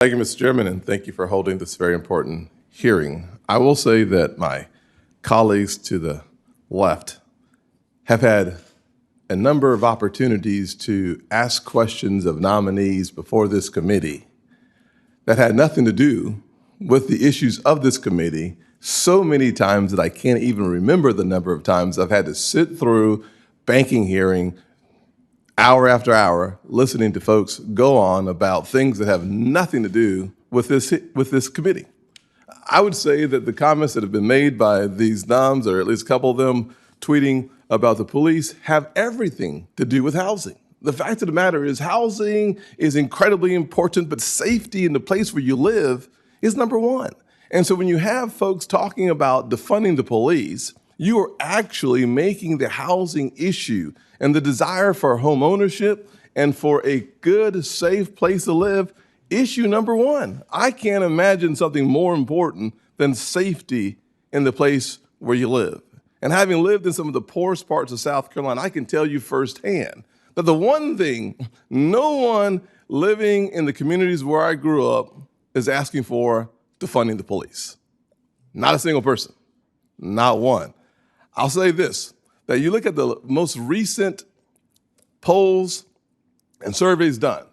Thank you, Mr. Chairman, and thank you for holding this very important hearing. I will say that my colleagues to the left have had a number of opportunities to ask questions of nominees before this committee that had nothing to do with the issues of this committee so many times that I can't even remember the number of times I've had to sit through banking hearing hour after hour listening to folks go on about things that have nothing to do with this committee. I would say that the comments that have been made by these noms, or at least a couple of them tweeting about the police, have everything to do with housing. The fact of the matter is housing is incredibly important, but safety in the place where you live is number one. And so when you have folks talking about defunding the police, you are actually making the housing issue and the desire for home ownership and for a good, safe place to live issue number one. I can't imagine something more important than safety in the place where you live. And having lived in some of the poorest parts of South Carolina, I can tell you firsthand that the one thing no one living in the communities where I grew up is asking for defunding the police. Not a single person, not one. I'll say this, that you look at the most recent polls and surveys done,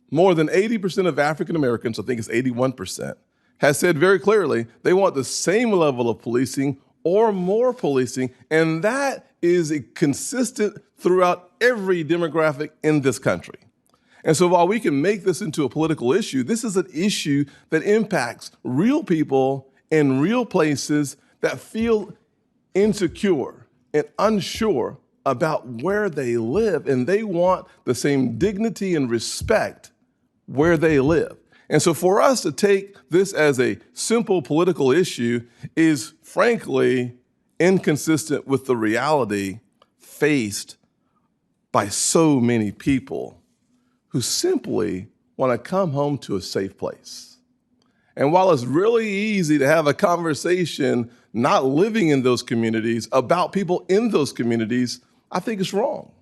more than 80% of African Americans, I think it's 81%, has said very clearly they want the same level of policing or more policing, and that is consistent throughout every demographic in this country. And so while we can make this into a political issue, this is an issue that impacts real people in real places that feel insecure and unsure about where they live, and they want the same dignity and respect where they live. And so for us to take this as a simple political issue is frankly inconsistent with the reality faced by so many people who simply want to come home to a safe place. And while it's really easy to have a conversation not living in those communities about people in those communities, I think it's wrong.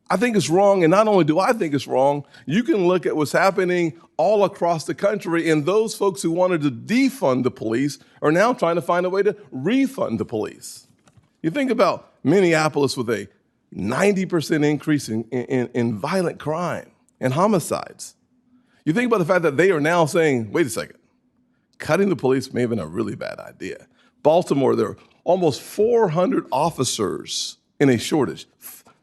I think it's wrong, and not only do I think it's wrong, you can look at what's happening all across the country, and those folks who wanted to defund the police are now trying to find a way to refund the police. You think about Minneapolis with a 90% increase in violent crime and homicides. You think about the fact that they are now saying, wait a second, cutting the police may have been a really bad idea. Baltimore, there are almost 400 officers in a shortage.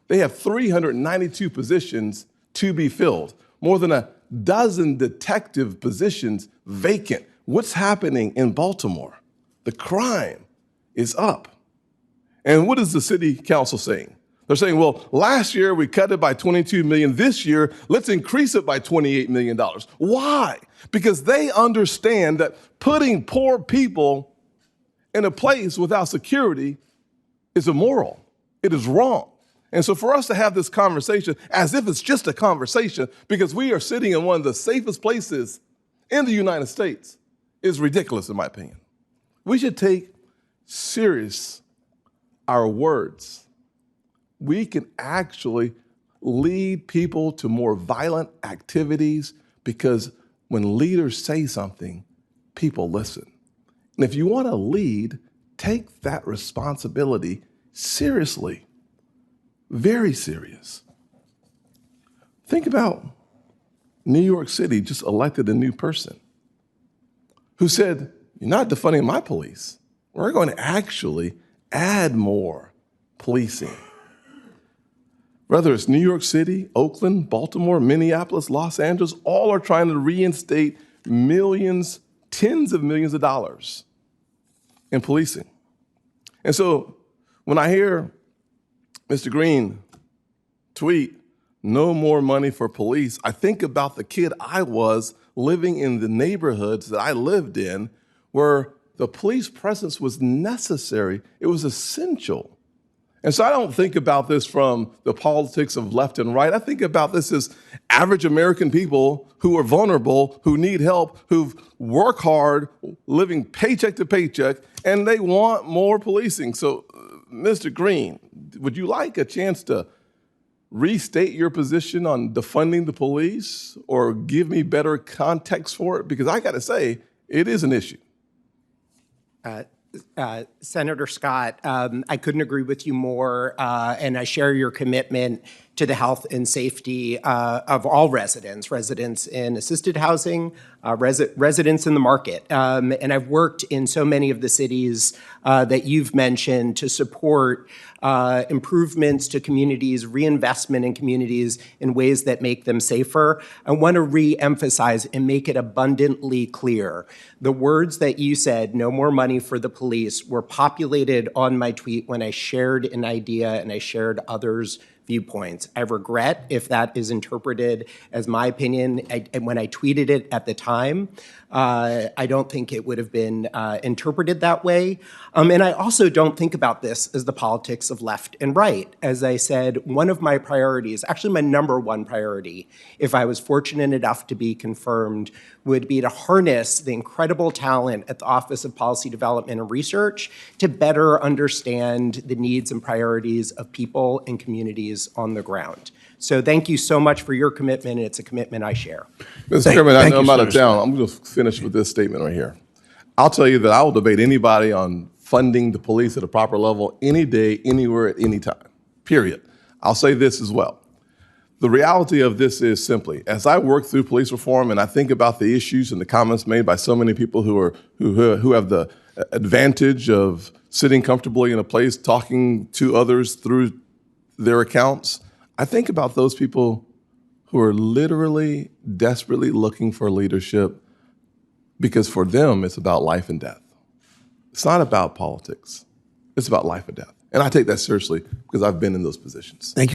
They have 392 positions to be filled, more than a dozen detective positions vacant. What's happening in Baltimore? The crime is up. And what is the city council saying? They're saying, well, last year we cut it by $22 million. This year, let's increase it by $28 million. Why? Because they understand that putting poor people in a place without security is immoral. It is wrong. And so for us to have this conversation as if it's just a conversation because we are sitting in one of the safest places in the United States is ridiculous, in my opinion. We should take serious our words. We can actually lead people to more violent activities because when leaders say something, people listen. And if you want to lead, take that responsibility seriously, very serious. Think about New York City just elected a new person who said, you're not defunding my police. We're going to actually add more policing. Whether it's New York City, Oakland, Baltimore, Minneapolis, Los Angeles, all are trying to reinstate millions, tens of millions of dollars in policing. And so when I hear Mr. Green tweet, no more money for police, I think about the kid I was living in the neighborhoods that I lived in where the police presence was necessary. It was essential. And so I don't think about this from the politics of left and right. I think about this as average American people who are vulnerable, who need help, who work hard, living paycheck to paycheck, and they want more policing. So, Mr. Green, would you like a chance to restate your position on defunding the police or give me better context for it? Because I got to say, it is an issue. Senator Scott, I couldn't agree with you more, and I share your commitment to the health and safety of all residents in assisted housing, residents in the market. And I've worked in so many of the cities that you've mentioned to support improvements to communities, reinvestment in communities in ways that make them safer. I want to re-emphasize and make it abundantly clear. The words that you said, no more money for the police, were populated on my tweet when I shared an idea and I shared others' viewpoints. I regret if that is interpreted as my opinion. When I tweeted it at the time, I don't think it would have been interpreted that way. And I also don't think about this as the politics of left and right. As I said, one of my priorities, actually my number one priority, if I was fortunate enough to be confirmed, would be to harness the incredible talent at the Office of Policy Development and Research to better understand the needs and priorities of people and communities on the ground. So thank you so much for your commitment, and it's a commitment I share. Mr. Chairman, I know I'm out of town. I'm going to finish with this statement right here. I'll tell you that I will debate anybody on funding the police at a proper level any day, anywhere, at any time, period. I'll say this as well. The reality of this is simply, as I work through police reform and I think about the issues and the comments made by so many people who have the advantage of sitting comfortably in a place, talking to others through their accounts, I think about those people who are literally desperately looking for leadership because for them, it's about life and death. It's not about politics. It's about life and death. And I take that seriously because I've been in those positions. Thank you.